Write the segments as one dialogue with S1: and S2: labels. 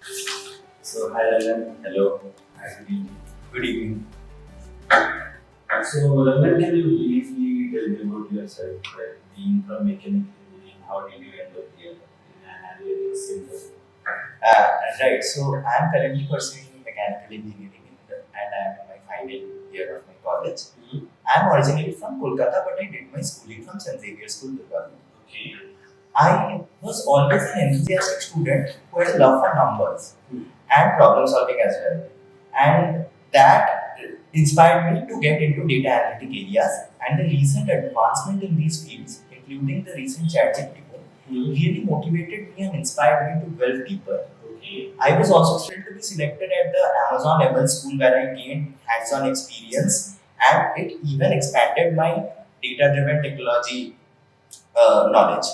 S1: So, hi Rangan. Hello. Hi, good evening. Good evening. So, Rangan, can you briefly tell me about yourself? Like being from mechanical engineering, how did you end up here in analytics?
S2: Right, so I'm currently pursuing mechanical engineering and I'm in my final year of my college. I'm originally from Kolkata, but I did my schooling from St. Xavier School, Durgapur.
S1: Okay.
S2: I was always an enthusiastic student who had a love for numbers and problem solving as well. And that inspired me to get into data analytic areas. And the recent advancement in these fields, including the recent Chatbot, really motivated me and inspired me to delve deeper.
S1: Okay.
S2: I was also thrilled to be selected at the Amazon ML school where I gained hands-on experience and it even expanded my data-driven technology knowledge.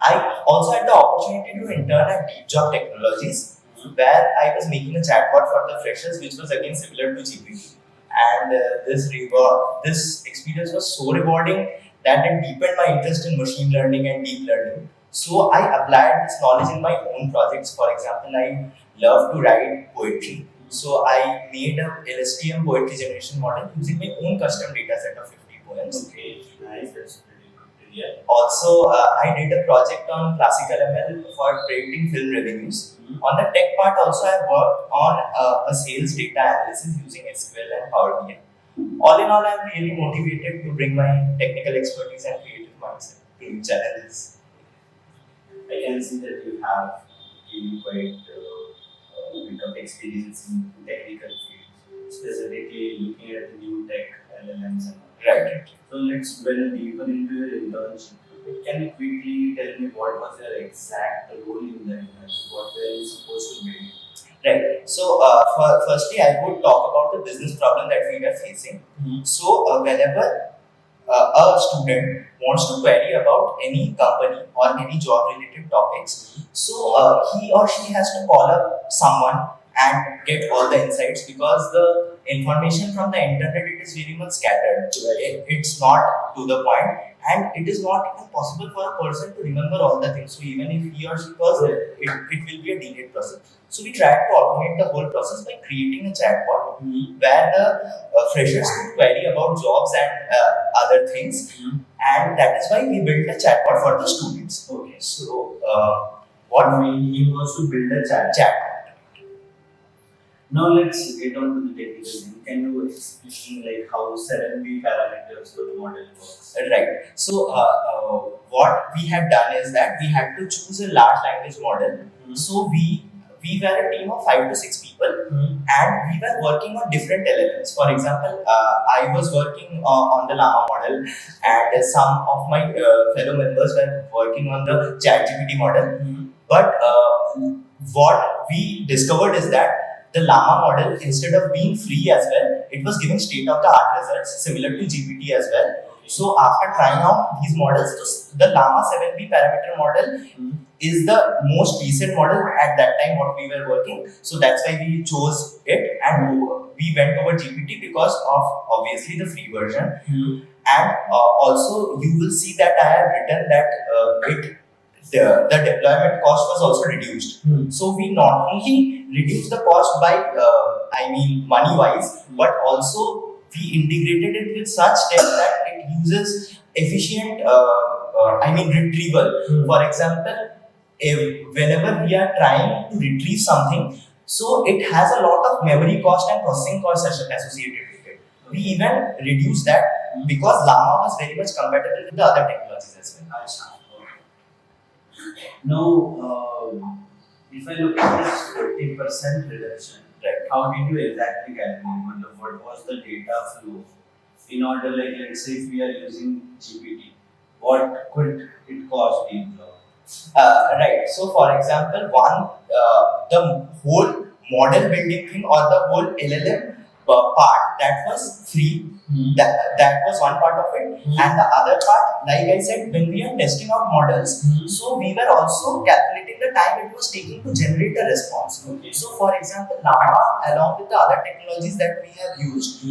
S2: I also had the opportunity to intern at DeepJob Technologies, where I was making a chatbot for the freshers, which was again similar to GPT. And this experience was so rewarding that it deepened my interest in machine learning and deep learning. So I applied this knowledge in my own projects. For example, I love to write poetry. So I made a LSTM poetry generation model using my own custom data set of 50 poems.
S1: Okay. Nice. That's pretty good to hear.
S2: Also, I did a project on classical ML for predicting film revenues. On the tech part, also I worked on a sales data analysis using SQL and Power BI. All in all, I'm really motivated to bring my technical expertise and creative mindset to new challenges.
S1: I can see that you have really quite bit of experience in technical fields, specifically looking at the new tech LLMs and all.
S2: Right.
S1: So let's delve deeper into your internship. Can you quickly tell me what was your exact role in the internship? What were you supposed to be?
S2: Right. So, firstly, I would talk about the business problem that we were facing. So, whenever a student wants to query about any company or any job related topics, so he or she has to call up someone and get all the insights because the information from the internet it is very much scattered. It's not to the point and it is not even possible for a person to remember all the things. So even if he or she calls it will be a delayed process. So we tried to automate the whole process by creating a chatbot where the freshers could query about jobs and other things, and that is why we built a chatbot for the students.
S1: Okay.
S2: So what
S1: He wants to build a
S2: chatbot.
S1: Now let's get on to the technical thing. Can you explain like how 7B parameters for the model works?
S2: Right. So what we had done is that we had to choose a large language model. So we were a team of 5 to 6 people and we were working on different LLMs. For example, I was working on the LLaMA model and some of my fellow members were working on the ChatGPT model. But what we discovered is that the LLaMA model, instead of being free as well, it was giving state-of-the-art results similar to GPT as well. So after trying out these models, the LLaMA 7B parameter model is the most recent model at that time what we were working. So that's why we chose it and we went over GPT because of obviously the free version. And also you will see that I have written that the deployment cost was also reduced. So we not only reduced the cost by money wise, but also we integrated it with such steps that it uses efficient retrieval. For example, whenever we are trying to retrieve something, so it has a lot of memory cost and processing cost associated with it. We even reduced that because LLaMA was very much compatible with the other technologies as well.
S1: Now, if I look at this 40% reduction,
S2: right,
S1: how did you exactly calculate? What was the data flow? In order, like let's say if we are using GPT, what could it cost DeepJob?
S2: Right. So, for example, the whole model building thing or the whole LLM part that was free. That was one part of it, and the other part, like I said, when we are testing out models, so we were also calculating the time it was taking to generate a response. So, for example, LLaMA, along with the other technologies that we have used,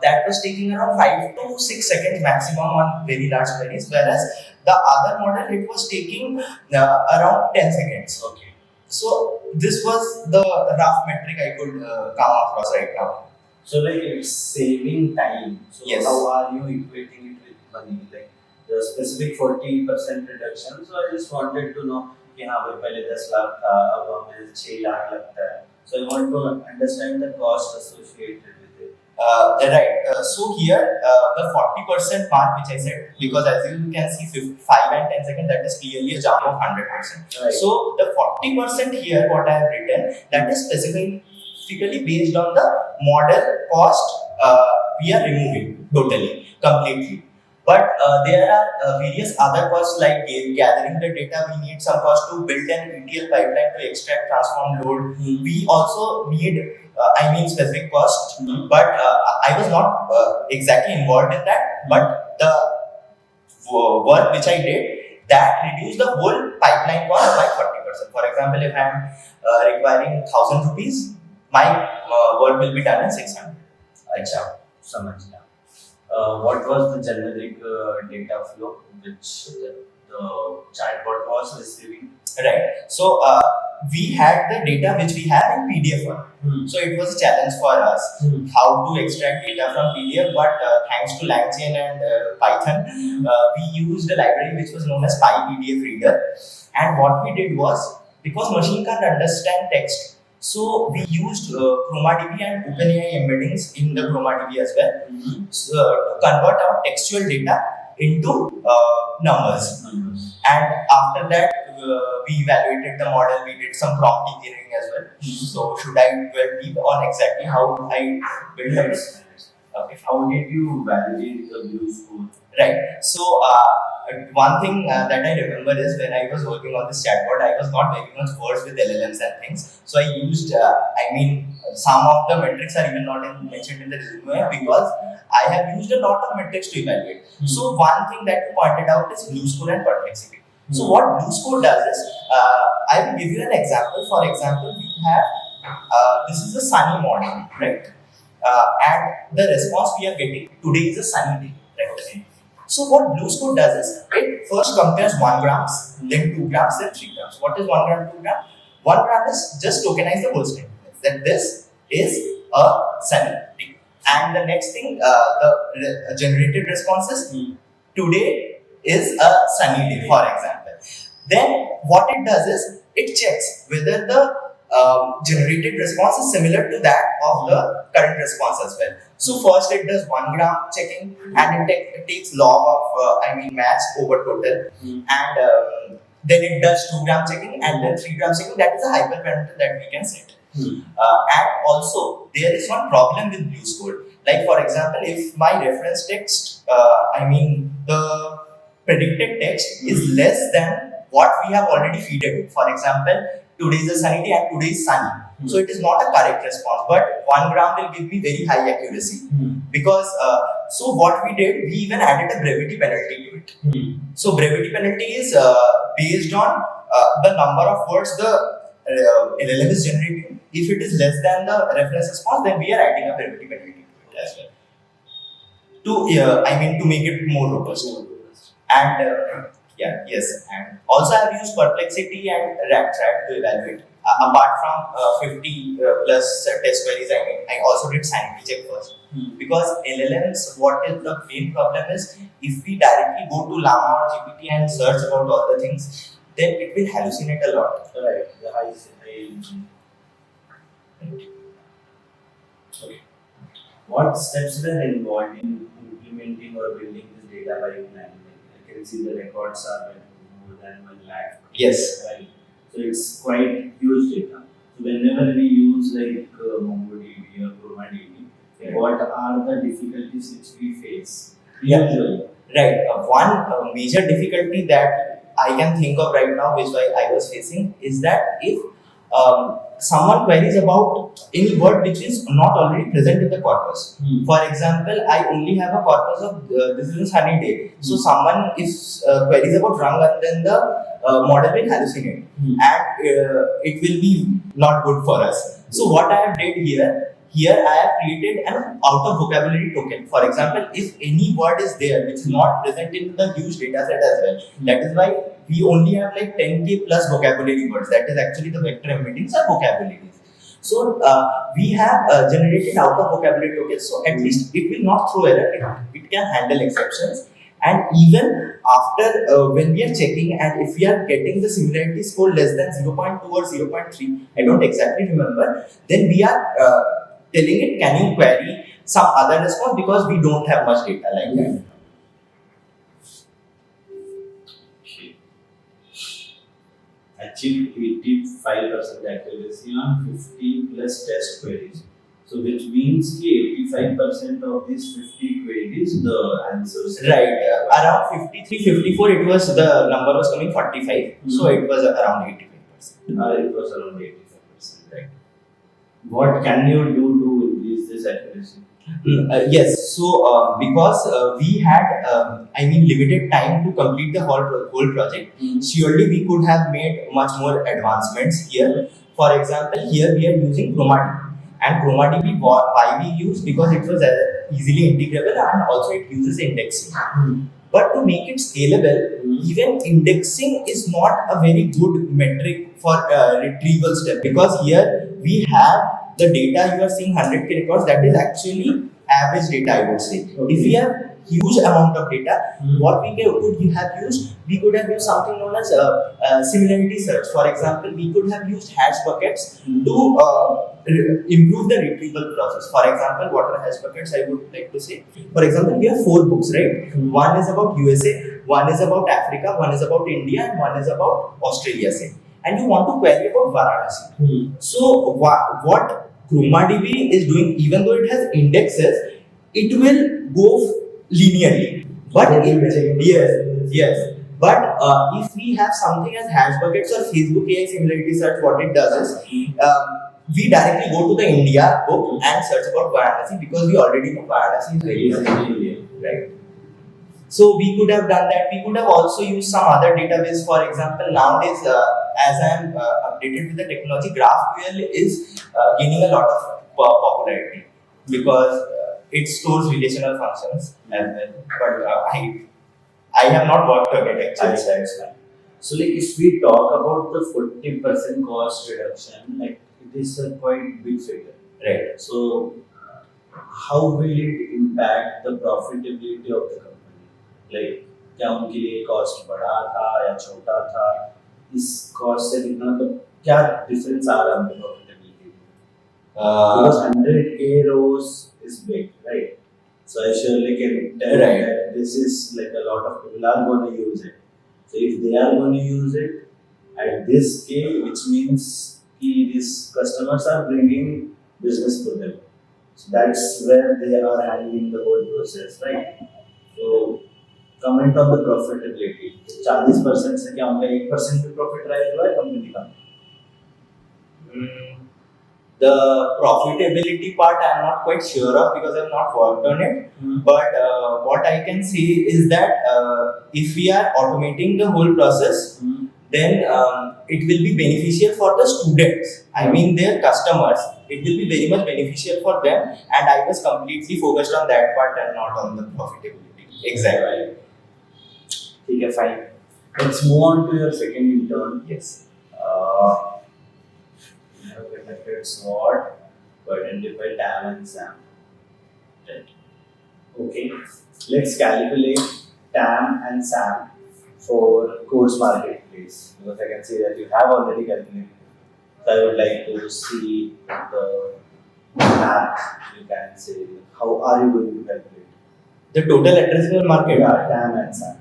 S2: that was taking around 5 to 6 seconds maximum on very large queries, whereas the other model it was taking around 10 seconds.
S1: Okay.
S2: So this was the rough metric I could come across right now.
S1: So like it's saving time. So
S2: Yes.
S1: how are you equating it with money? Like the specific 40% reduction. So I just wanted to know कि हाँ भाई पहले 10 लाख था अब हमें 6 लाख लगता है. So I want to understand the cost associated with it.
S2: Right. So here the 40% mark which I said, because as you can see 5 and 10 seconds, that is clearly a jump of 100%.
S1: Right.
S2: So the 40% here what I have written, that is specifically based on the model cost we are removing totally, completely. But there are various other costs like gathering the data. We need some cost to build an ETL pipeline to extract, transform, load. We also need, specific cost. But I was not exactly involved in that. But the work which I did, that reduced the whole pipeline cost by 40%. For example, if I am requiring 1,000 rupees, my work will be done in 600.
S1: अच्छा समझ गया. What was the generic data flow which the chatbot was receiving?
S2: Right. So we had the data which we have in PDF form. So it was a challenge for us how to extract data from PDF. But thanks to LangChain and Python, we used a library which was known as PyPDF reader. And what we did was, because machine can't understand text, so we used ChromaDB and OpenAI embeddings in the ChromaDB as well, so, to convert our textual data into numbers. And after that, we evaluated the model. We did some prompt engineering as well. So should I dwell deep on exactly how I built this?
S1: Okay. How did you validate the BLEU score?
S2: Right. So one thing that I remember is when I was working on this chatbot, I was not very much versed with LLMs and things. So I used, some of the metrics are even not mentioned in the resume because I have used a lot of metrics to evaluate. So one thing that you pointed out is BLEU score and Perplexity. So what BLEU score does is, I will give you an example. For example, we have, this is a sunny morning, right? And the response we are getting, today is a sunny day, right? So what BLEU score does is, it first compares 1 grams, then 2 grams, then 3 grams. What is 1 gram, 2 gram? 1 gram is just tokenize the whole statement, that this is a sunny day. And the next thing, the generated response is, today is a sunny day, for example. Then what it does is, it checks whether the generated response is similar to that of the current response as well. So first it does 1 gram checking, and it takes log of match over total, and then it does 2 gram checking, and then 3 gram checking. That is a hyperparameter that we can set. And also there is one problem with BLEU score. Like for example, if my reference text, the predicted text is less than what we have already fed it. For example, today is a sunny day and today is sunny. So it is not a correct response, but 1 gram will give me very high accuracy. Because, so what we did, we even added a brevity penalty to it. So brevity penalty is based on the number of words the LLM is generating. If it is less than the reference response, then we are adding a brevity penalty to it as well. To make it more robust. And yes. And also I have used Perplexity and RapTrack to evaluate. Apart from 50 plus test queries, I also did sanity check first. Because LLMs, what is the main problem is, if we directly go to LLaMA or GPT and search about all the things, then it will hallucinate a lot.
S1: Right. The high. Okay. What steps were involved in implementing or building this data pipeline? I can see the records are more than 1 lakh.
S2: Yes.
S1: Right. So it's quite huge data. So whenever we use like MongoDB or ChromaDB, what are the difficulties which we face? Usually.
S2: Right. One major difficulty that I can think of right now, which I was facing, is that if someone queries about any word which is not already present in the corpus. For example, I only have a corpus of this is a sunny day. So someone is queries about Rangan, then the model will hallucinate, and it will be not good for us. So what I have did here, here I have created an out of vocabulary token. For example, if any word is there which is not present in the huge data set as well, that is why we only have like 10k plus vocabulary words. That is actually the vector embeddings are vocabularies. So we have generated out of vocabulary tokens, so at least it will not throw error. It can handle exceptions. And even after when we are checking and if we are getting the similarity score less than 0.2 or 0.3, I don't exactly remember, then we are telling it, can you query some other response, because we don't have much data like that.
S1: Achieved 85% accuracy on 50 plus test queries. So which means 85% of these 50 queries, the answers.
S2: Right. Around 53, 54, it was the number was coming 45. So it was around 85%.
S1: It was around 85%. Right. What can you do to increase this accuracy?
S2: Yes, so because we had, limited time to complete the whole project, surely we could have made much more advancements here. For example, here we are using ChromaDB, and ChromaDB why we use, because it was easily integrable and also it uses indexing. But to make it scalable, even indexing is not a very good metric for retrieval step, because here we have the data you are seeing 100k records, that is actually average data, I would say. Okay. If we have huge amount of data, what we could have used, we could have used something known as similarity search. For example, we could have used hash buckets to improve the retrieval process. For example, what are hash buckets, I would like to say. For example, we have 4 books, right? One is about USA, one is about Africa, one is about India, and one is about Australia, say. And you want to query about Varanasi. So what ChromaDB is doing, even though it has indexes, it will go linearly. But yes. But if we have something as hash buckets or Facebook AI similarity search, what it does is we directly go to the India book and search about Varanasi, because we already know Varanasi is very easy, right? So we could have done that. We could have also used some other database. For example, nowadays, as I am updated with the technology, GraphQL is gaining a lot of popularity, because it stores relational functions as well. But I have not worked on it actually.
S1: So like if we talk about the 40% cost reduction, like it is a quite big figure.
S2: Right.
S1: So how will it impact the profitability of the company? Like क्या उनके लिए cost बड़ा था या छोटा था, इस cost से कितना, तो क्या डिफरेंस आ रहा है उनके profitability? Because 100k rows is big, right? So I surely can tell that this is like a lot of people are going to use it. So if they are going to use it at this scale, which means these customers are bringing business to them. So that's where they are handling the whole process, right? So comment on the profitability. 40% से क्या उनका 1% पे profit rise हुआ है company का?
S2: The profitability part I am not quite sure of, because I have not worked on it. But what I can say is that if we are automating the whole process, then it will be beneficial for the students. I mean their customers. It will be very much beneficial for them, and I was completely focused on that part and not on the profitability. Exactly.
S1: Okay, fine. Let's move on to your second intern.
S2: Yes.
S1: You have conducted SWOT to identify TAM and SAM. Right. Okay. Let's calculate TAM and SAM for course marketplace, because I can see that you have already calculated. So I would like to see the math. You can say, how are you going to calculate
S2: the total addressable market?
S1: Yeah, TAM and SAM.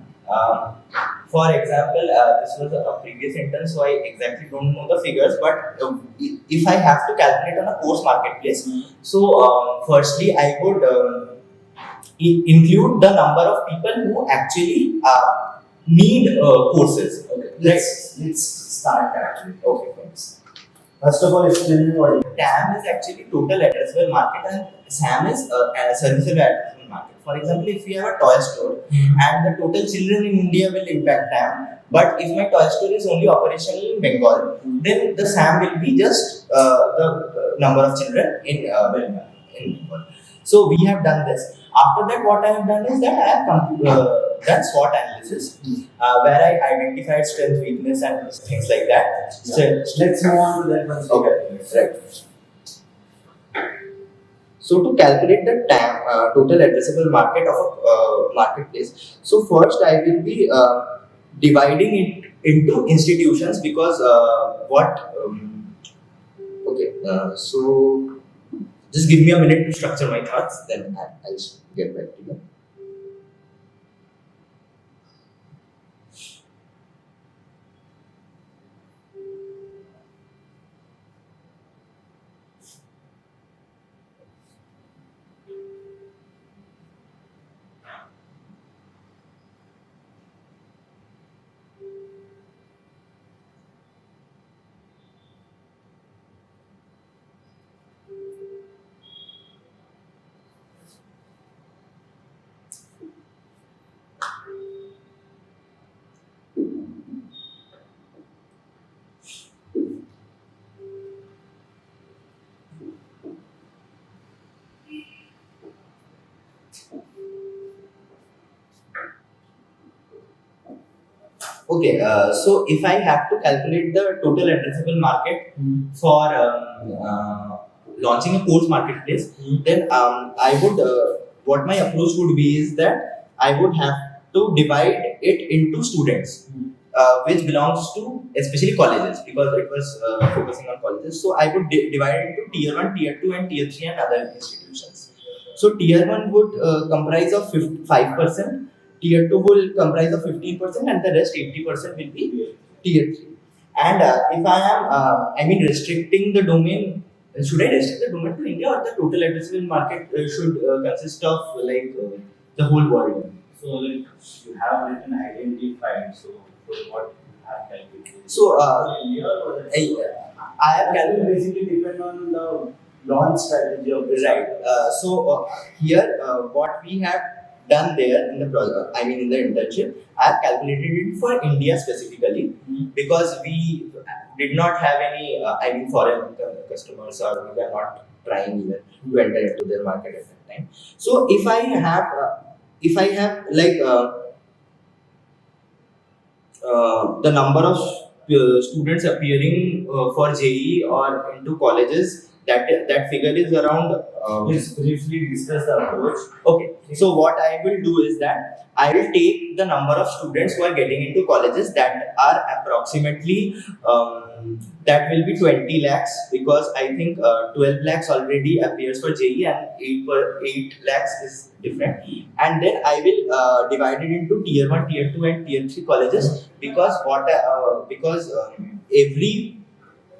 S2: For example, this was a previous intern, so I exactly don't know the figures, but if I have to calculate on a course marketplace, so firstly I would include the number of people who actually need courses.
S1: Okay. Let's start calculating.
S2: Okay, thanks.
S1: First of all, explain me what is
S2: TAM is actually total addressable market and SAM is a serviceable addressable market. For example, if we have a toy store and the total children in India will impact TAM, but if my toy store is only operational in Bengal, then the SAM will be just the number of children in Bengal. So we have done this. After that, what I have done is that I have done SWOT analysis, where I identified strength, weakness, and things like that. So
S1: Let's move on to that one.
S2: okay, right. So to calculate the TAM, total addressable market of a marketplace, so first I will be dividing it into institutions because okay, so just give me a minute to structure my thoughts, then I'll get back to you. Okay, so if I have to calculate the total addressable market for launching a course marketplace, then I would what my approach would be is that I would have to divide it into students, which belongs to especially colleges because it was focusing on colleges. So I would divide it into tier 1, tier 2, and tier 3 and other institutions. So tier 1 would comprise of 5%. Tier 2 will comprise of 15% and the rest 80% will be tier 3. And if I am, restricting the domain, should I restrict the domain to India or the total addressable market should consist of the whole world?
S1: So like you have written identified, so for what you have calculated.
S2: So I have
S1: That will
S2: calculated.
S1: basically depend on the launch strategy of the
S2: Right. Here, what we have done there in the in the internship, I have calculated it for India specifically because we did not have any, foreign customers or we were not trying even to enter into their market at that time. So if I have the number of students appearing for JE or into colleges, that figure is around.
S1: Let's briefly discuss the approach.
S2: Okay, so what I will do is that I will take the number of students who are getting into colleges that are approximately that will be 20 lakhs because I think 12 lakhs already appears for JE and 8 lakhs is different. And then I will divide it into tier 1, tier 2 and tier 3 colleges because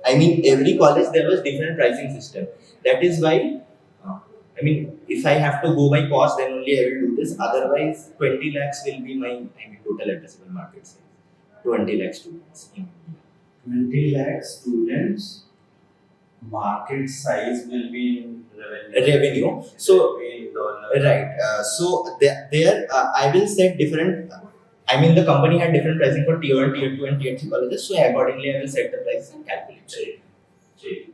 S2: every college there was different pricing system. That is why if I have to go by cost, then only I will do this. Otherwise, 20 lakhs will be my total addressable market size. 20 lakh students.
S1: 20 lakh students, market size will be in
S2: Revenue. So,
S1: in dollar.
S2: right. I will set different. The company had different pricing for tier 1, tier 2, and tier 3 colleges. So, accordingly, I will set the price and calculate it.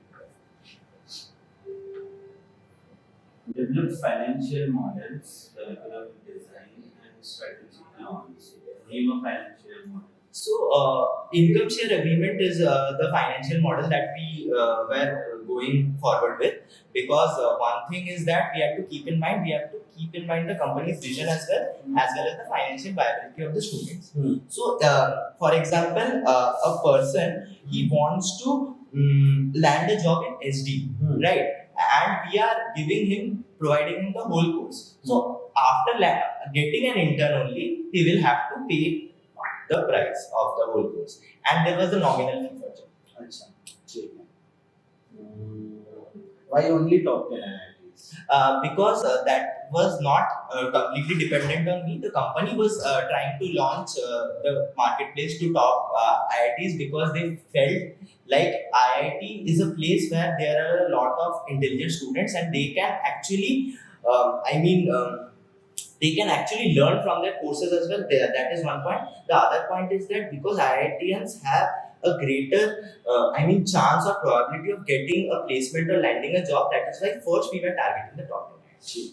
S1: Develop financial models, curriculum design, and strategic launch. Name a financial model.
S2: So, income share agreement is the financial model that we were going forward with because one thing is that we have to keep in mind the company's vision as well as the financial viability of the students. So, for example, a person he wants to land a job in SD, right? And we are providing him the whole course. So, after getting an intern only, he will have to pay the price of the whole course, and there was a nominal fee for it.
S1: Why only top 10 IITs?
S2: because that was not completely dependent on me. The company was trying to launch the marketplace to top IITs because they felt like IIT is a place where there are a lot of intelligent students and they can actually, they can actually learn from their courses as well. There, that is one point. The other point is that because IITians have a greater, chance or probability of getting a placement or landing a job. That is why first we were targeting the top 10.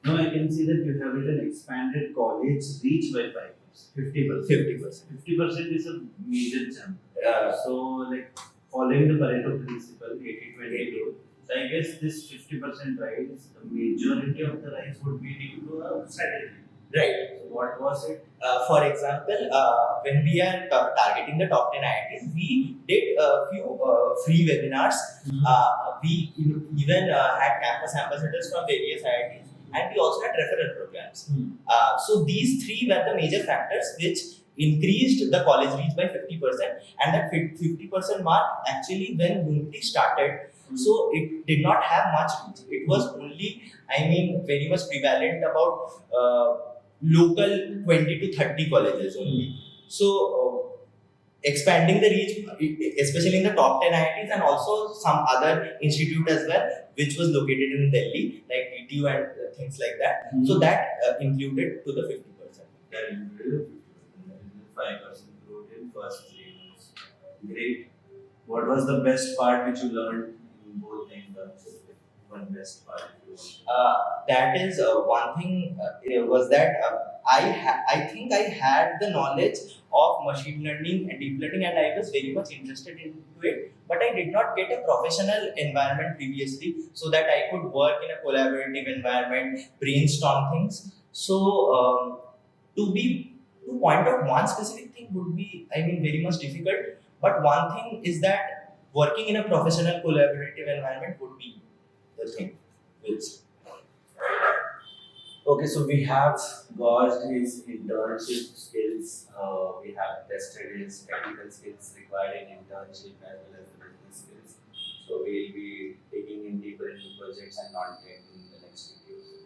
S1: Now I can see that you have written expanded college reach by 5%, 50%.
S2: 50%.
S1: 50% is a major jump. So like following the Pareto principle, 80-20 rule, so I guess this 50% rise, the majority of the rise would be due to a strategy.
S2: Right.
S1: So what was it?
S2: For example, when we are targeting the top 10 IITs, we did a few free webinars. We even had campus ambassadors from various IITs, and we also had referral programs. So these three were the major factors which increased the college reach by 50%, and that 50% mark actually when Unity started, so it did not have much reach. It was only, very much prevalent about local 20 to 30 colleges only. So expanding the reach, especially in the top 10 IITs and also some other institute as well, which was located in Delhi, like DTU and things like that. So that included to the 50%.
S1: That included 5% growth in first 3 months. Great. What was the best part which you learned in both the internships? One best part if you want.
S2: That is one thing was that I think I had the knowledge of machine learning and deep learning, and I was very much interested into it, but I did not get a professional environment previously so that I could work in a collaborative environment, brainstorm things. So to point out one specific thing would be very much difficult, but one thing is that working in a professional collaborative environment would be the thing.
S1: Okay, so we have gauged his internship skills, we have tested his technical skills required in internship as well as the business skills. So we'll be digging in deeper into projects and content in the next video.